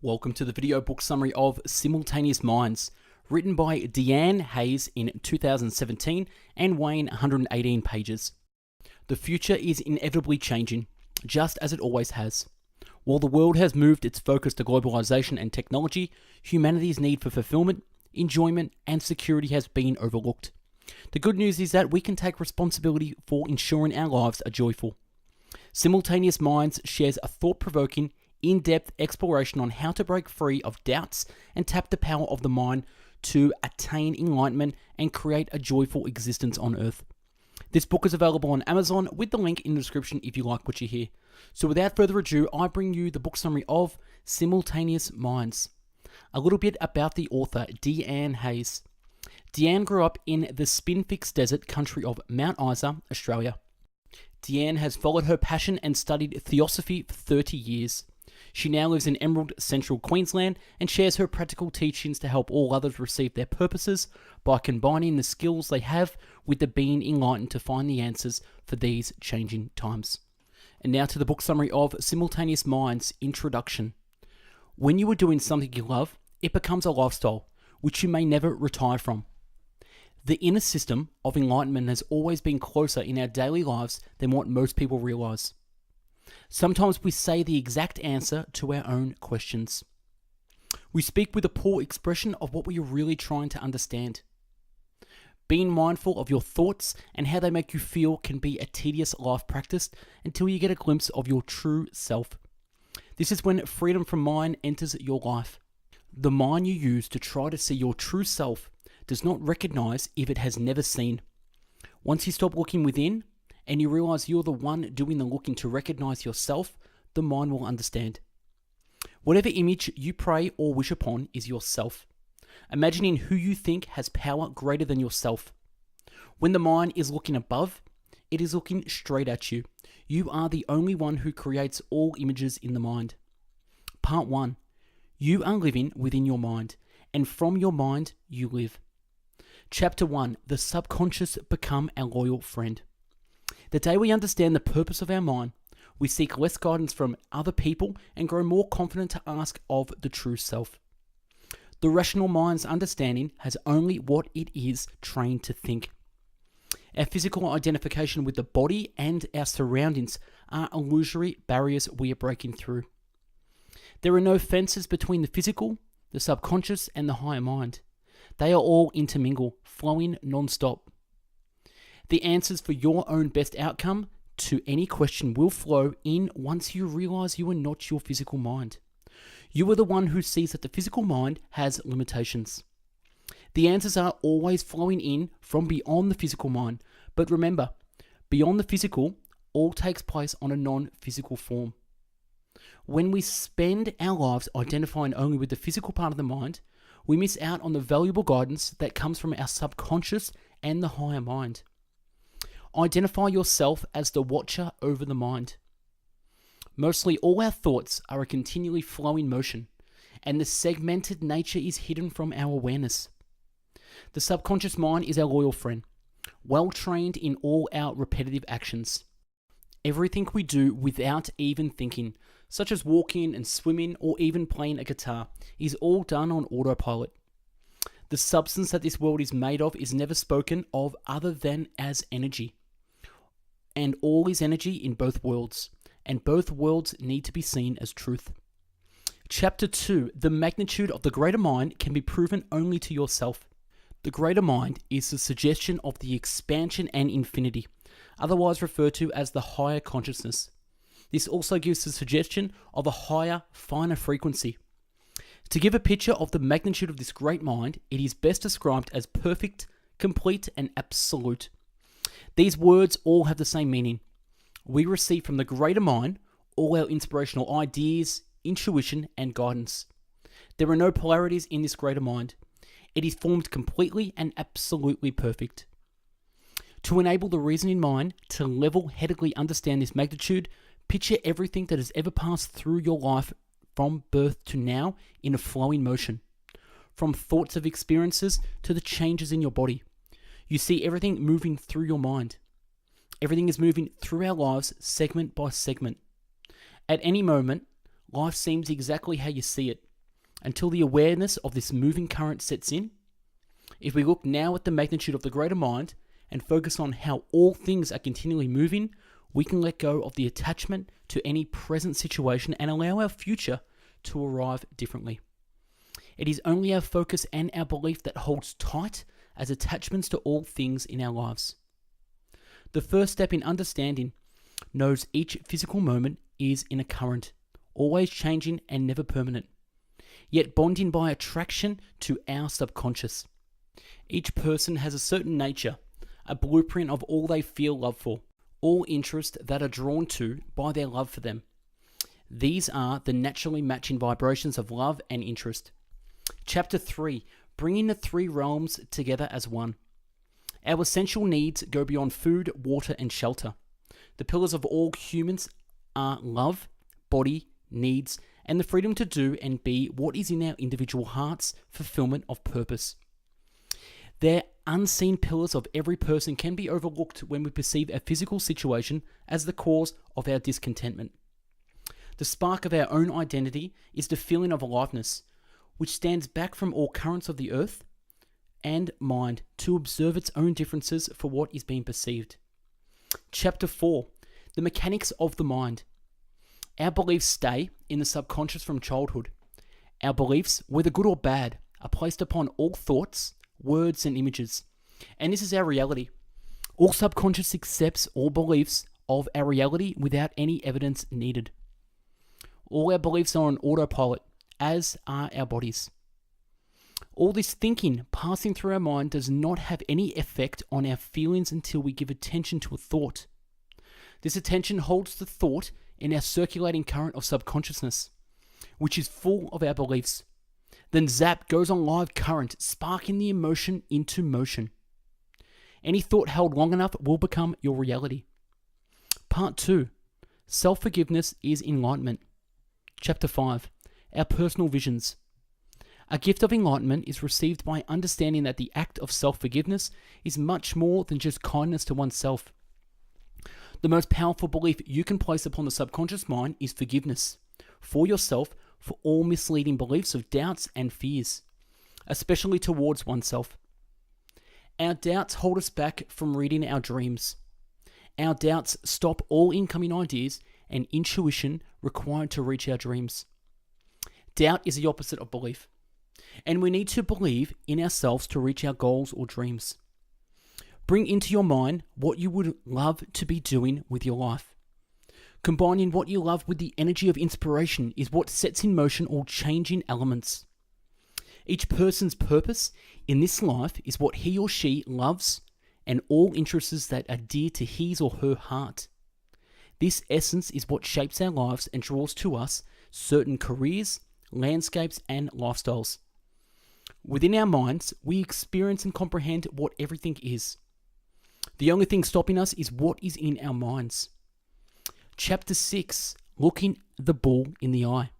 Welcome to the video book summary of Simultaneous Minds, written by Dee-Anne Hayes in 2017 and weighing 118 pages. The future is inevitably changing, just as it always has. While the world has moved its focus to globalization and technology, humanity's need for fulfillment, enjoyment, and security has been overlooked. The good news is that we can take responsibility for ensuring our lives are joyful. Simultaneous Minds shares a thought-provoking, in-depth exploration on how to break free of doubts and tap the power of the mind to attain enlightenment and create a joyful existence on Earth. This book is available on Amazon with the link in the description if you like what you hear. So without further ado, I bring you the book summary of Simultaneous Minds. A little bit about the author, Dee-Anne Hayes. Dee-Anne grew up in the spin-fixed desert country of Mount Isa, Australia. Dee-Anne has followed her passion and studied theosophy for 30 years. She now lives in Emerald, Central Queensland, and shares her practical teachings to help all others receive their purposes by combining the skills they have with the being enlightened to find the answers for these changing times. And now to the book summary of Simultaneous Minds Introduction. When you are doing something you love, it becomes a lifestyle, which you may never retire from. The inner system of enlightenment has always been closer in our daily lives than what most people realize. Sometimes we say the exact answer to our own questions. We speak with a poor expression of what we are really trying to understand. Being mindful of your thoughts and how they make you feel can be a tedious life practice until you get a glimpse of your true self. This is when freedom from mind enters your life. The mind you use to try to see your true self does not recognize if it has never seen. Once you stop looking within, and you realize you're the one doing the looking to recognize yourself, the mind will understand. Whatever image you pray or wish upon is yourself. Imagining who you think has power greater than yourself. When the mind is looking above, it is looking straight at you. You are the only one who creates all images in the mind. Part 1. You are living within your mind, and from your mind you live. Chapter 1. The subconscious become our loyal friend. The day we understand the purpose of our mind, we seek less guidance from other people and grow more confident to ask of the true self. The rational mind's understanding has only what it is trained to think. Our physical identification with the body and our surroundings are illusory barriers we are breaking through. There are no fences between the physical, the subconscious, and the higher mind. They are all intermingled, flowing non-stop. The answers for your own best outcome to any question will flow in once you realize you are not your physical mind. You are the one who sees that the physical mind has limitations. The answers are always flowing in from beyond the physical mind, but remember, beyond the physical, all takes place on a non-physical form. When we spend our lives identifying only with the physical part of the mind, we miss out on the valuable guidance that comes from our subconscious and the higher mind. Identify yourself as the watcher over the mind. Mostly all our thoughts are a continually flowing motion, and the segmented nature is hidden from our awareness. The subconscious mind is our loyal friend, well trained in all our repetitive actions. Everything we do without even thinking, such as walking and swimming or even playing a guitar, is all done on autopilot. The substance that this world is made of is never spoken of other than as energy. And all is energy in both worlds, and both worlds need to be seen as truth. Chapter 2. The magnitude of the greater mind can be proven only to yourself. The greater mind is the suggestion of the expansion and infinity, otherwise referred to as the higher consciousness. This also gives the suggestion of a higher, finer frequency. To give a picture of the magnitude of this great mind, it is best described as perfect, complete, and absolute. These words all have the same meaning. We receive from the greater mind all our inspirational ideas, intuition, and guidance. There are no polarities in this greater mind. It is formed completely and absolutely perfect. To enable the reasoning mind to level-headedly understand this magnitude, picture everything that has ever passed through your life from birth to now in a flowing motion. From thoughts of experiences to the changes in your body. You see everything moving through your mind. Everything is moving through our lives segment by segment. At any moment, life seems exactly how you see it, until the awareness of this moving current sets in. If we look now at the magnitude of the greater mind and focus on how all things are continually moving, we can let go of the attachment to any present situation and allow our future to arrive differently. It is only our focus and our belief that holds tight as attachments to all things in our lives. The first step in understanding knows each physical moment is in a current, always changing and never permanent, yet bonding by attraction to our subconscious. Each person has a certain nature, a blueprint of all they feel love for, all interests that are drawn to by their love for them. These are the naturally matching vibrations of love and interest. Chapter 3, bringing the three realms together as one. Our essential needs go beyond food, water, and shelter. The pillars of all humans are love, body, needs, and the freedom to do and be what is in our individual hearts' fulfillment of purpose. Their unseen pillars of every person can be overlooked when we perceive a physical situation as the cause of our discontentment. The spark of our own identity is the feeling of aliveness, which stands back from all currents of the earth and mind to observe its own differences for what is being perceived. Chapter 4, the mechanics of the mind. Our beliefs stay in the subconscious from childhood. Our beliefs, whether good or bad, are placed upon all thoughts, words, and images. And this is our reality. All subconscious accepts all beliefs of our reality without any evidence needed. All our beliefs are on autopilot, as are our bodies. All this thinking passing through our mind does not have any effect on our feelings until we give attention to a thought. This attention holds the thought in our circulating current of subconsciousness, which is full of our beliefs. Then zap goes on live current, sparking the emotion into motion. Any thought held long enough will become your reality. Part 2. Self-forgiveness is enlightenment. Chapter 5. Our personal visions. A gift of enlightenment is received by understanding that the act of self-forgiveness is much more than just kindness to oneself. The most powerful belief you can place upon the subconscious mind is forgiveness for yourself for all misleading beliefs of doubts and fears, especially towards oneself. Our doubts hold us back from reading our dreams. Our doubts stop all incoming ideas and intuition required to reach our dreams. Doubt is the opposite of belief, and we need to believe in ourselves to reach our goals or dreams. Bring into your mind what you would love to be doing with your life. Combining what you love with the energy of inspiration is what sets in motion all changing elements. Each person's purpose in this life is what he or she loves and all interests that are dear to his or her heart. This essence is what shapes our lives and draws to us certain careers, landscapes, and lifestyles. Within our minds, we experience and comprehend what everything is. The only thing stopping us is what is in our minds. Chapter 6, looking the bull in the eye.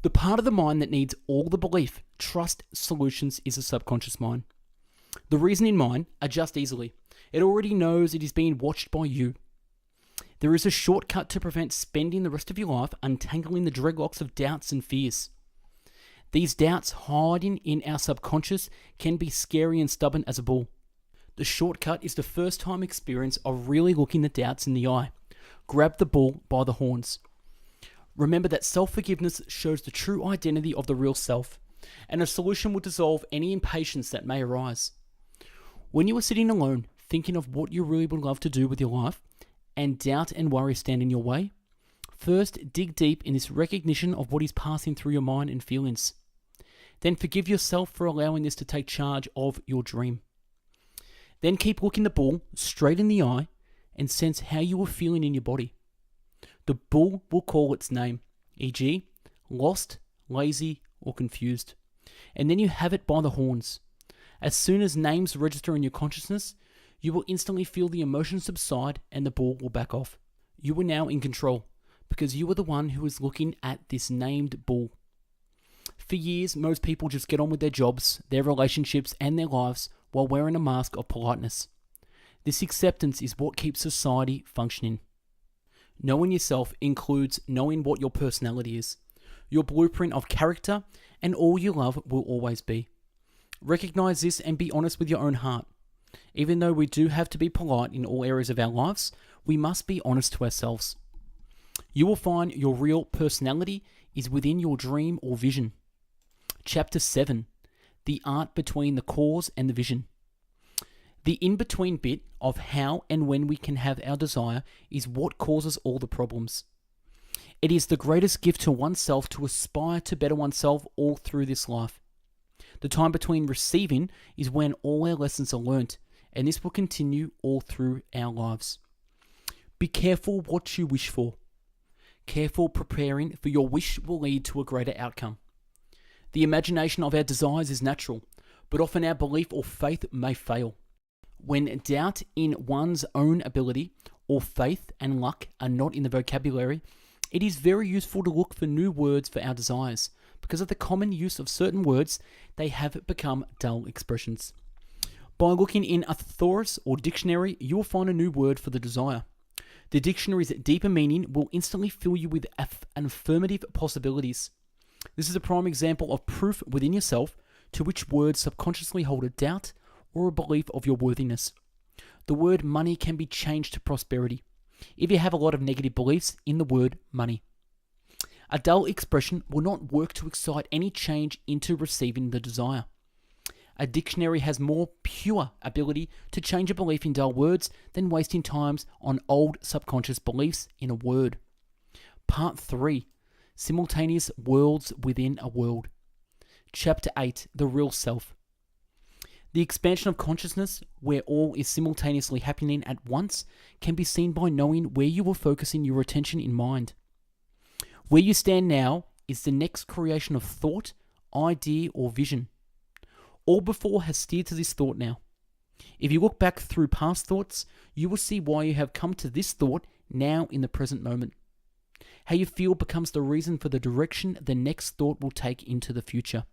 The part of the mind that needs all the belief, trust, solutions is the subconscious mind. The reasoning mind adjusts easily. It already knows it is being watched by you. There is a shortcut to prevent spending the rest of your life untangling the dreadlocks of doubts and fears. These doubts hiding in our subconscious can be scary and stubborn as a bull. The shortcut is the first time experience of really looking the doubts in the eye. Grab the bull by the horns. Remember that self-forgiveness shows the true identity of the real self, and a solution will dissolve any impatience that may arise. When you are sitting alone, thinking of what you really would love to do with your life, and doubt and worry stand in your way, first dig deep in this recognition of what is passing through your mind and feelings. Then forgive yourself for allowing this to take charge of your dream. Then keep looking the bull straight in the eye and sense how you are feeling in your body. The bull will call its name, e.g., lost, lazy, or confused. And then you have it by the horns. As soon as names register in your consciousness, you will instantly feel the emotions subside and the bull will back off. You are now in control because you are the one who is looking at this named bull. For years, most people just get on with their jobs, their relationships, and their lives while wearing a mask of politeness. This acceptance is what keeps society functioning. Knowing yourself includes knowing what your personality is, your blueprint of character, and all you love will always be. Recognize this and be honest with your own heart. Even though we do have to be polite in all areas of our lives, we must be honest to ourselves. You will find your real personality is within your dream or vision. Chapter 7. The art between the cause and the vision. The in-between bit of how and when we can have our desire is what causes all the problems. It is the greatest gift to oneself to aspire to better oneself all through this life. The time between receiving is when all our lessons are learnt, and this will continue all through our lives. Be careful what you wish for. Careful preparing for your wish will lead to a greater outcome. The imagination of our desires is natural, but often our belief or faith may fail. When doubt in one's own ability or faith and luck are not in the vocabulary, it is very useful to look for new words for our desires. Because of the common use of certain words, they have become dull expressions. By looking in a thesaurus or dictionary, you will find a new word for the desire. The dictionary's deeper meaning will instantly fill you with affirmative possibilities. This is a prime example of proof within yourself to which words subconsciously hold a doubt or a belief of your worthiness. The word money can be changed to prosperity if you have a lot of negative beliefs in the word money. A dull expression will not work to excite any change into receiving the desire. A dictionary has more pure ability to change a belief in dull words than wasting times on old subconscious beliefs in a word. Part 3. Simultaneous worlds within a world. Chapter 8. The real self. The expansion of consciousness, where all is simultaneously happening at once, can be seen by knowing where you are focusing your attention in mind. Where you stand now is the next creation of thought, idea, or vision. All before has steered to this thought now. If you look back through past thoughts, you will see why you have come to this thought now in the present moment. How you feel becomes the reason for the direction the next thought will take into the future.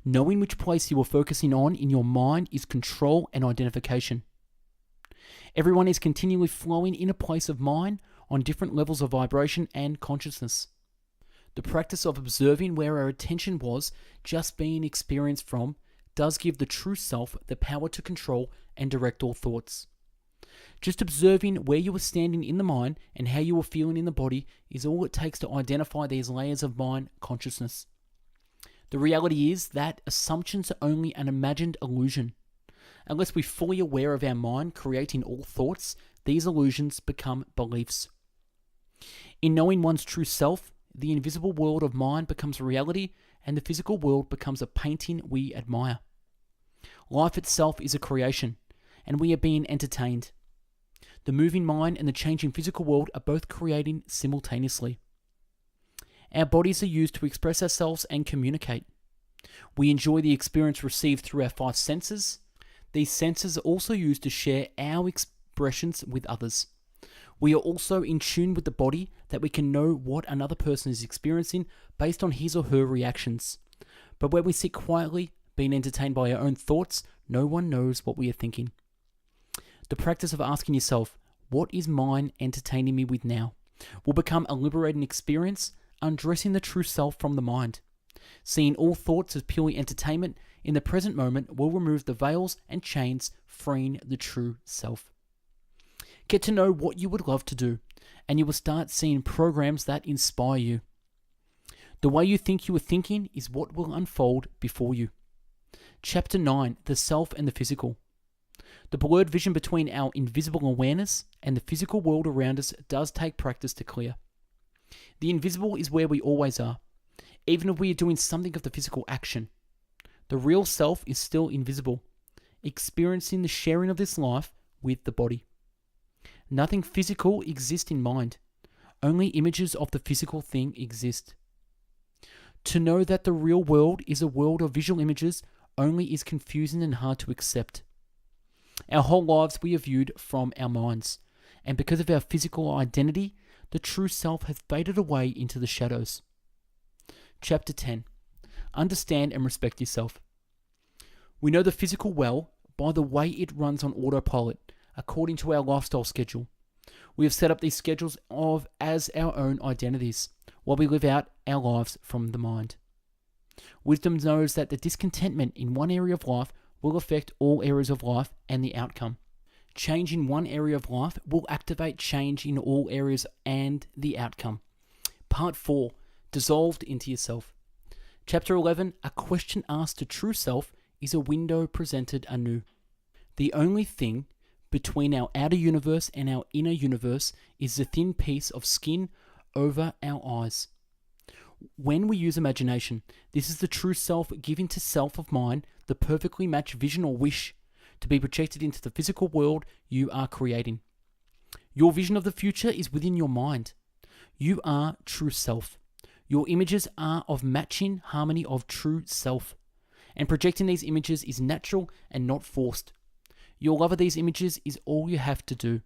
Knowing which place you are focusing on in your mind is control and identification. Everyone is continually flowing in a place of mind on different levels of vibration and consciousness. The practice of observing where our attention was just being experienced from does give the true self the power to control and direct all thoughts. Just observing where you are standing in the mind and how you are feeling in the body is all it takes to identify these layers of mind consciousness. The reality is that assumptions are only an imagined illusion. Unless we're fully aware of our mind creating all thoughts, these illusions become beliefs. In knowing one's true self, the invisible world of mind becomes reality and the physical world becomes a painting we admire. Life itself is a creation, and we are being entertained. The moving mind and the changing physical world are both creating simultaneously. Our bodies are used to express ourselves and communicate. We enjoy the experience received through our 5 senses. These senses are also used to share our expressions with others. We are also in tune with the body that we can know what another person is experiencing based on his or her reactions. But when we sit quietly, being entertained by our own thoughts, no one knows what we are thinking. The practice of asking yourself, what is mind entertaining me with now, will become a liberating experience, undressing the true self from the mind. Seeing all thoughts as purely entertainment in the present moment will remove the veils and chains, freeing the true self. Get to know what you would love to do, and you will start seeing programs that inspire you. The way you think you are thinking is what will unfold before you. Chapter 9. The Self and the Physical. The blurred vision between our invisible awareness and the physical world around us does take practice to clear. The invisible is where we always are, even if we are doing something of the physical action. The real self is still invisible, experiencing the sharing of this life with the body. Nothing physical exists in mind. Only images of the physical thing exist. To know that the real world is a world of visual images only is confusing and hard to accept. Our whole lives we are viewed from our minds, and because of our physical identity, the true self has faded away into the shadows. Chapter 10. Understand and respect yourself. We know the physical well by the way it runs on autopilot, according to our lifestyle schedule. We have set up these schedules as our own identities, while we live out our lives from the mind. Wisdom knows that the discontentment in one area of life will affect all areas of life and the outcome. Change in one area of life will activate change in all areas and the outcome. Part 4. Dissolved into yourself. Chapter 11. A question asked to true self is a window presented anew. The only thing between our outer universe and our inner universe is the thin piece of skin over our eyes. When we use imagination, this is the true self given to self of mind, the perfectly matched vision or wish to be projected into the physical world you are creating. Your vision of the future is within your mind. You are true self. Your images are of matching harmony of true self. And projecting these images is natural and not forced. Your love of these images is all you have to do.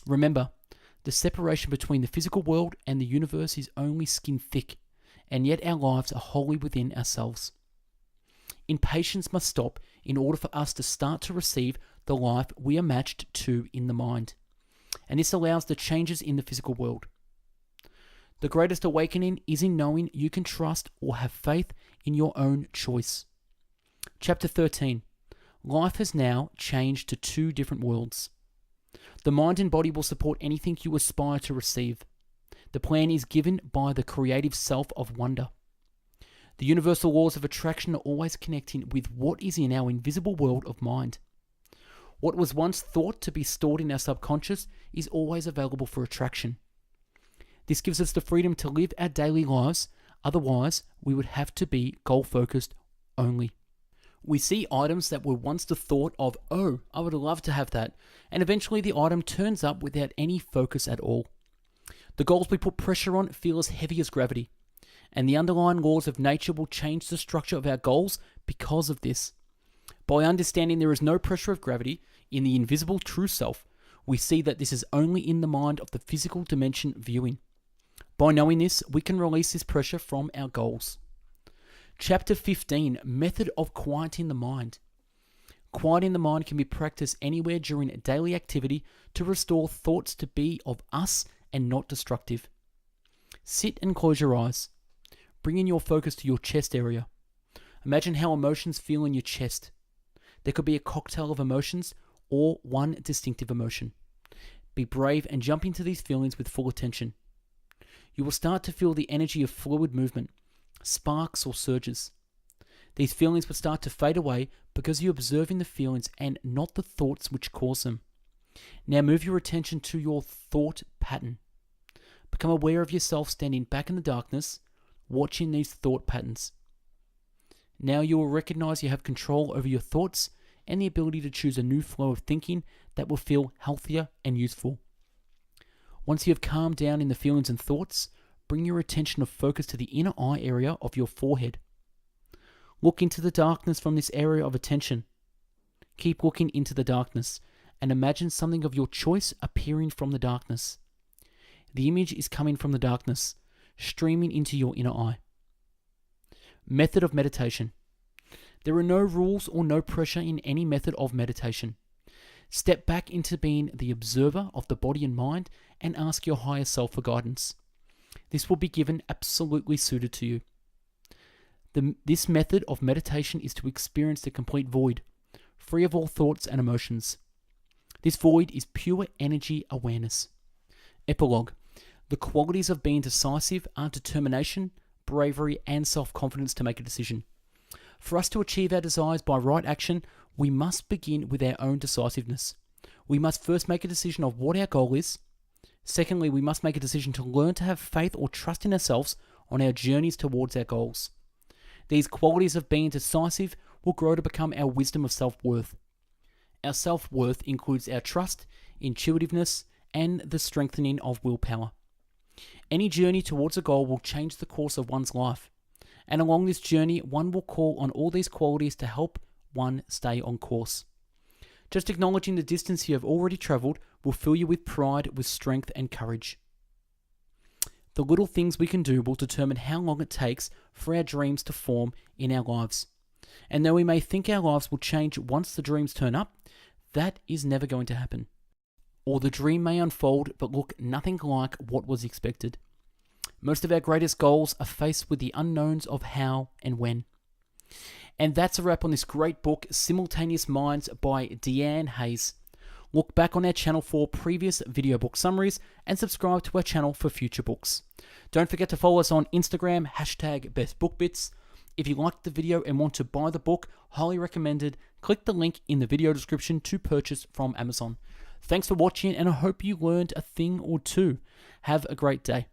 Remember, the separation between the physical world and the universe is only skin thick, and yet our lives are wholly within ourselves. Impatience must stop in order for us to start to receive the life we are matched to in the mind, and this allows the changes in the physical world. The greatest awakening is in knowing you can trust or have faith in your own choice. Chapter 13. Life has now changed to two different worlds. The mind and body will support anything you aspire to receive. The plan is given by the creative self of wonder. The universal laws of attraction are always connecting with what is in our invisible world of mind. What was once thought to be stored in our subconscious is always available for attraction. This gives us the freedom to live our daily lives, otherwise we would have to be goal-focused only. We see items that were once the thought of, oh, I would love to have that, and eventually the item turns up without any focus at all. The goals we put pressure on feel as heavy as gravity, and the underlying laws of nature will change the structure of our goals because of this. By understanding there is no pressure of gravity in the invisible true self, we see that this is only in the mind of the physical dimension viewing. By knowing this, we can release this pressure from our goals. Chapter 15. Method of quieting the mind. Quieting the mind can be practiced anywhere during daily activity to restore thoughts to be of us and not destructive. Sit and close your eyes. Bring in your focus to your chest area. Imagine how emotions feel in your chest. There could be a cocktail of emotions or one distinctive emotion. Be brave and jump into these feelings with full attention. You will start to feel the energy of fluid movement, sparks or surges. These feelings will start to fade away because you're observing the feelings and not the thoughts which cause them. Now move your attention to your thought pattern. Become aware of yourself standing back in the darkness, watching these thought patterns. Now you will recognize you have control over your thoughts and the ability to choose a new flow of thinking that will feel healthier and useful. Once you have calmed down in the feelings and thoughts, bring your attention of focus to the inner eye area of your forehead. Look into the darkness from this area of attention. Keep looking into the darkness and imagine something of your choice appearing from the darkness. The image is coming from the darkness, streaming into your inner eye. Method of meditation. There are no rules or no pressure in any method of meditation. Step back into being the observer of the body and mind and ask your higher self for guidance. This will be given absolutely suited to you. This method of meditation is to experience the complete void, free of all thoughts and emotions. This void is pure energy awareness. Epilogue. The qualities of being decisive are determination, bravery, and self-confidence to make a decision. For us to achieve our desires by right action, we must begin with our own decisiveness. We must first make a decision of what our goal is. Secondly, we must make a decision to learn to have faith or trust in ourselves on our journeys towards our goals. These qualities of being decisive will grow to become our wisdom of self-worth. Our self-worth includes our trust, intuitiveness, and the strengthening of willpower. Any journey towards a goal will change the course of one's life, and along this journey, one will call on all these qualities to help one stay on course. Just acknowledging the distance you have already traveled will fill you with pride, with strength, and courage. The little things we can do will determine how long it takes for our dreams to form in our lives. And though we may think our lives will change once the dreams turn up, that is never going to happen. or the dream may unfold but look nothing like what was expected. Most of our greatest goals are faced with the unknowns of how and when. And that's a wrap on this great book, Simultaneous Minds by Dee-Anne Hayes. Look back on our channel for previous video book summaries and subscribe to our channel for future books. Don't forget to follow us on Instagram, #bestbookbits. If you liked the video and want to buy the book, highly recommended, click the link in the video description to purchase from Amazon. Thanks for watching, and I hope you learned a thing or two. Have a great day.